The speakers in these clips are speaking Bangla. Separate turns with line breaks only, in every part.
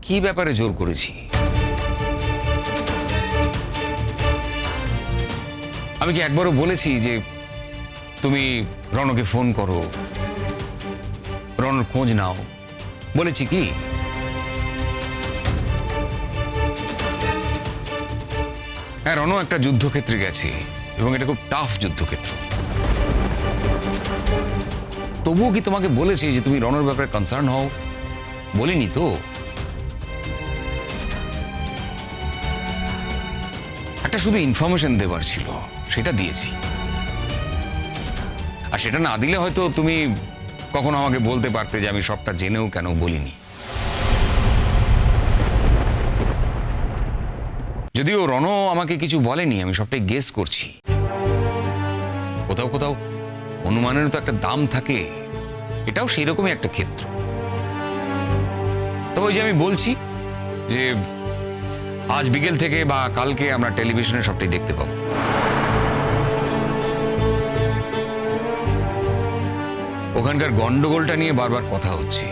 কি ব্যাপারে জোর করেছি? আমি কি একবারও বলেছি যে তুমি রণকে ফোন করো, রণর খোঁজ নাও? বলেছি কি? হ্যাঁ, রণ একটা যুদ্ধক্ষেত্রে গেছে এবং এটা খুব টাফ যুদ্ধক্ষেত্র। তবুও কি তোমাকে বলেছি যে তুমি রণর ব্যাপারে কনসার্ন হও? বলিনি তো? একটা শুধু ইনফরমেশন দেবার ছিল, সেটা দিয়েছি। আর সেটা না দিলে হয়তো তুমি কখনো আমাকে বলতে পারতে যে আমি সবটা জেনেও কেন বলিনি। যদিও রণ আমাকে কিছু বলেনি, আমি সবটাই গেস করছি। কোথাও কোথাও অনুমানের তো একটা দাম থাকে, এটাও সেই রকমই একটা ক্ষেত্র। তবে ওই যে আমি বলছি যে আজ বিকেল থেকে বা কালকে আমরা টেলিভিশনে সবটাই দেখতে পাবো। ওখানকার গন্ডগোলটা নিয়ে বারবার কথা হচ্ছে,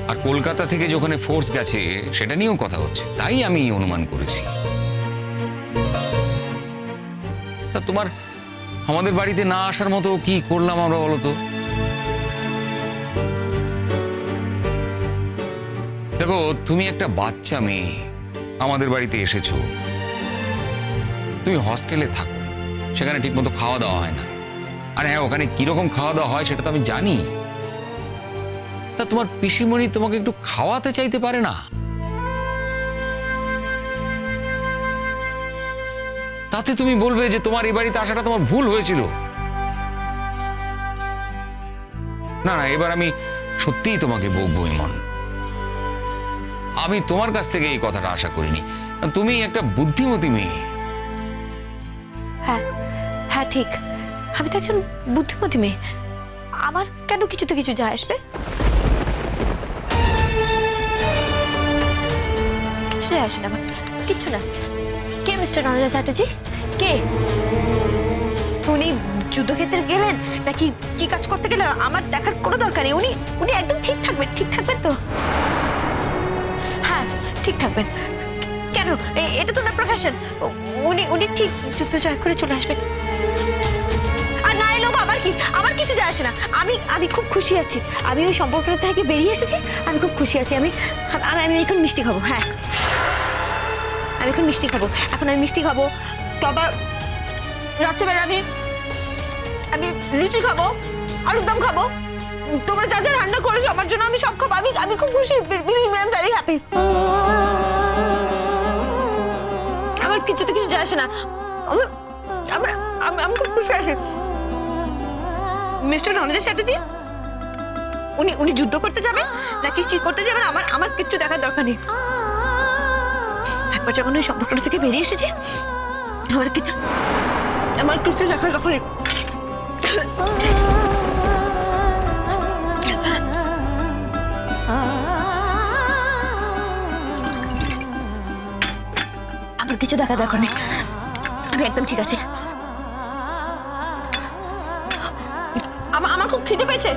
আর কলকাতা থেকে যেখানে ফোর্স গেছে সেটা নিয়েও কথা হচ্ছে, তাই আমি অনুমান করেছি। তা তোমার আমাদের বাড়িতে না আসার মতো কি করলাম আমরা, বলো তো? দেখো, তুমি একটা বাচ্চা মেয়ে আমাদের বাড়িতে এসেছো, তুমি হস্টেলে থাকো, সেখানে ঠিকমতো খাওয়া দাওয়া হয় না। আর হ্যাঁ, ওখানে কিরকম খাওয়া দাওয়া হয় সেটা তো আমি জানি। তা তোমার পিসিমণি তোমাকে একটু খাওয়াতে চাইতে পারে না? তাতে তুমি বলবে যে তোমার এই বাড়িতে আসাটা তোমার ভুল হয়েছিল। না না, এবার আমি সত্যিই তোমাকে বকবো ইমন। আমি তোমার কাছ থেকে এই কথাটা আশা করিনি। তুমি একটা বুদ্ধিমতী মেয়ে।
হ্যাঁ হ্যাঁ, ঠিক, আমি তো একজন বুদ্ধিমতী মেয়ে। আমার কেন কিছুতে কিছু যায় আসবে? কিছু যায় আসে না আমার, কিচ্ছু না। কে মিস্টার রণজয় চ্যাটার্জি? কে উনি? যুদ্ধক্ষেত্রে গেলেন নাকি কি কাজ করতে গেলেন আমার দেখার কোনো দরকার নেই। উনি উনি একদম ঠিক থাকবেন, ঠিক থাকবেন তো? হ্যাঁ, ঠিক থাকবেন। কেন? এটা তো না প্রফেশন। উনি উনি ঠিক যুদ্ধ জয় করে চলে আসবেন। আর না এলেও আমার কি, আমার কিছু যায় আসে না। আমি আমি খুব খুশি আছি। আমি ওই সম্পর্কটা থেকে বেরিয়ে এসেছি, আমি খুব খুশি আছি। আমি আমি এখন মিষ্টি খাবো। হ্যাঁ, আমি এখন মিষ্টি খাবো। এখন আমি মিষ্টি খাবো, তারপর রাত্রেবেলা আমি আমি লুচি খাবো, আলুর দম খাবো। তোমরা যা যা রান্না করেছো আমার জন্য আমি সব খাবো। আমি আমি খুব খুশি। Believe me, I am very happy. আমার কিছুতে কিছু যায় আসে না। আমি খুব খুশি আছি। মিস্টার রণজয় চ্যাটার্জি উনি উনি যুদ্ধ করতে যাবেন নাকি কি করতে যাবেন আমার আমার কিচ্ছু দেখার দরকার নেই। একবার যখন ওই সম্পর্কটা থেকে বেরিয়ে এসেছি, আমার কিছু দেখার দরকার নেই। আমার কিছু দেখার দরকার নেই, আমি একদম ঠিক আছে। আমার খুব খিদে পেয়েছে।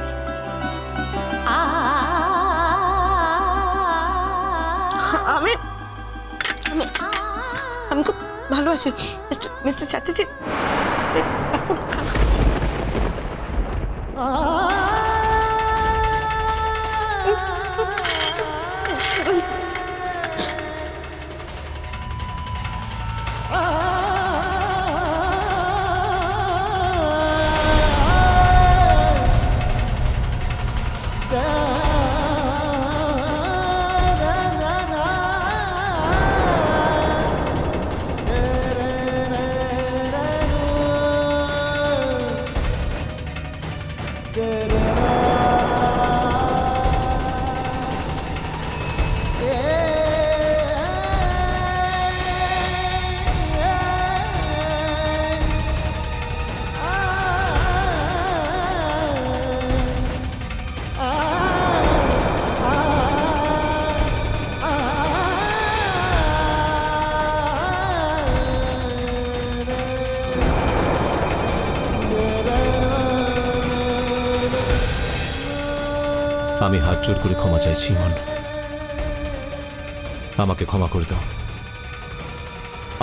আমি আমি খুব ভালো আছি মিস্টার চ্যাটার্জি। এখন খানা
আমি হাত জোর করে ক্ষমা চাইছি ইমন। আমাকে ক্ষমা করে দাও।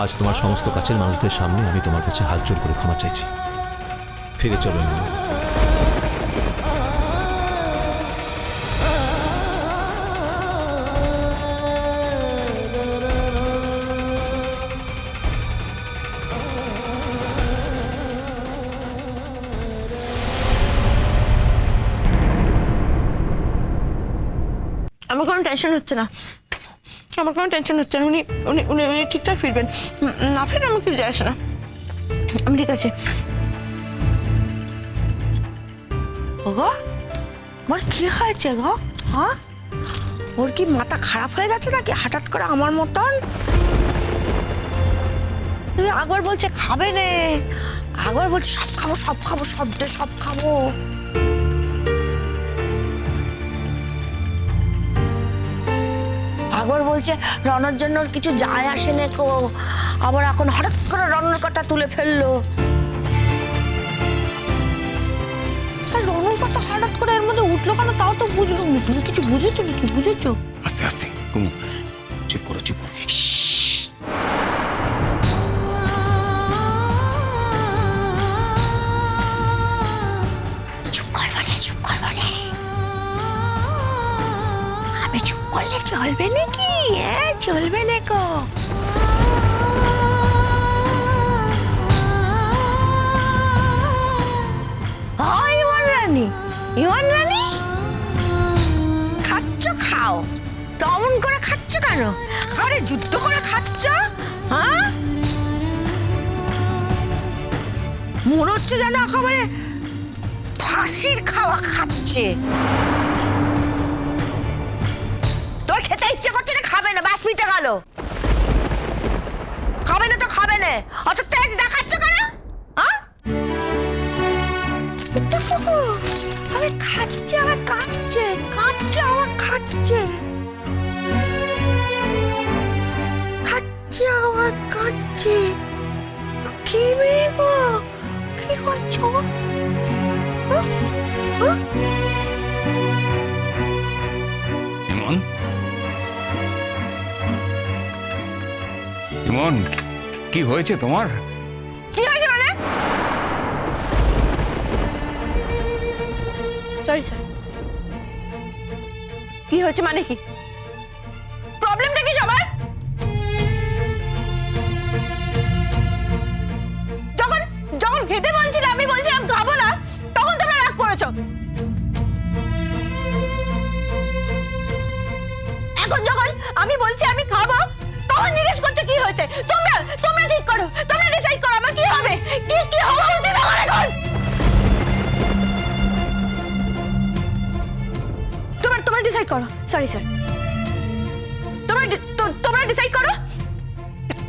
আজ তোমার সমস্ত কাছের মানুষদের সামনে আমি তোমার কাছে হাত জোর করে ক্ষমা চাইছি। ফিরে চলো ইমন।
আমার কোনো টেনশন হচ্ছে না, আমার কোনো টেনশন হচ্ছে না। উনি উনি উনি উনি ঠিকঠাক ফিরবেন, না ফিরলে আমার কিছু যায় আসে না। আমি ঠিক আছে। ওগো, ওর কি হয়েছে গো? হ্যাঁ, ওর কি মাথা খারাপ হয়ে গেছে নাকি হঠাৎ করে আমার মতন? একবার বলছে খাবে নে, একবার বলছে সব খাবো সব খাবো, সব দে সব খাবো। একবার বলছে রনর জন্য ওর কিছু যায় আসে না কো, আবার এখন হঠাৎ করে রনর কথা তুলে ফেললো। রনর কথা হঠাৎ করে এর মধ্যে উঠলো কেন তাও তো বুঝলো না। তুমি কিছু বুঝেছো নাকি? বুঝেছো?
আস্তে আস্তে কুমু, চুপ করো চুপ করো।
চুপ কর বলে, চুপ কর বলে। আমি চুপ করলে চলবে নাকি? হ্যাঁ, চলবে না কো। ইমন রানী, খাচ্ছ খাও, তেমন করে খাচ্ছ কেন? আরে যুদ্ধ করে খাচ্ছ, হ্যাঁ? মনে হচ্ছে যেন একেবারে ফাঁসির খাওয়া খাচ্ছে। তোর খেতে ইচ্ছে করছে না, খাবে না, ব্যাস মিটে গেল। খাবে না তো খাবে না, অত তেজ দেখাচ্ছ কেন? হ্যাঁ, আরে খাচ্ছে, আবার কাঁদছে, কাঁদছে, আবার খাচ্ছে, খাচ্ছে, আবার কাঁদছে। কি মেয়ে গো, কি করছো?
ইমন, ইমন, কি হয়েছে তোমার?
কি হয়েছে মানে? সরি স্যার, কি হয়েছে মানে কি? প্রবলেমটা কি সবার? যখন যখন খেতে বলছিলাম, আমি বলছিলাম খাবো না, তখন তোমরা রাগ করেছো। এখন যখন আমি বলছি আমি খাবো, তখন জিজ্ঞেস করছে কি হয়েছে। তোমরা তোমরা ঠিক করো, তোমরা ডিসাইড করো আমার কি হবে, কি কি হওয়া উচিত আমার এখন। তোমরা ডিসাইড করো। সরি স্যার, তোমরা ডিসাইড করো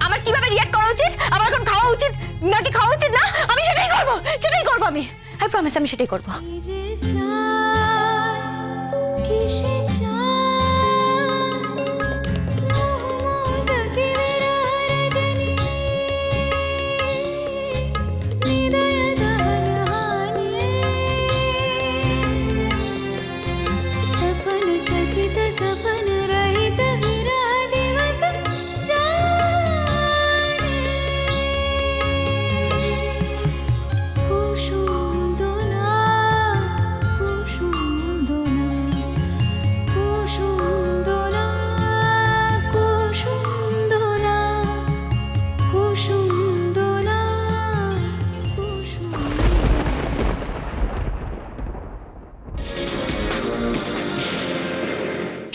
আমার কিভাবে রিঅ্যাক্ট করা উচিত, আমার এখন খাওয়া উচিত নাকি খাওয়া উচিত না। আমি সেটাই করবো, সেটাই করবো। আমি প্রমিস, আমি সেটাই করবো।
सपन रहित विरा दिवस जाने कुसुम दोना कुसुम दोना कुसुम दोना कुसुम दोना कुसुम दोना कुसुम।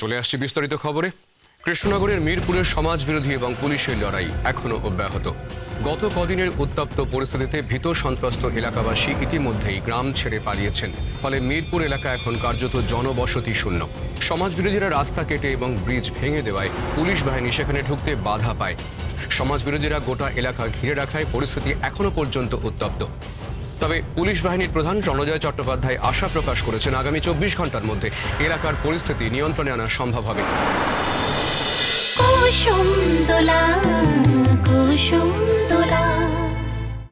চলে আসছে বিস্তারিত খবরে। কৃষ্ণনগরের মিরপুরের সমাজ বিরোধী এবং পুলিশের লড়াই এখনো অব্যাহত। গত কদিনের উত্তপ্ত পরিস্থিতিতে ভীত সন্ত্রস্ত এলাকাবাসী ইতিমধ্যেই গ্রাম ছেড়ে পালিয়েছেন। ফলে মিরপুর এলাকা এখন কার্যত জনবসতি শূন্য। সমাজ বিরোধীরা রাস্তা কেটে এবং ব্রিজ ভেঙে দেওয়ায় পুলিশ বাহিনী সেখানে ঢুকতে বাধা পায়। সমাজ বিরোধীরা গোটা এলাকা ঘিরে রাখায় পরিস্থিতি এখনো পর্যন্ত উত্তপ্ত। তবে পুলিশ বাহিনীর প্রধান রণজয় চট্টোপাধ্যায় আশা প্রকাশ করেছেন আগামী 24 ঘন্টার মধ্যে এলাকার পরিস্থিতি নিয়ন্ত্রণে আনা সম্ভব হবে।
কুসুম দোলা কুসুম দোলা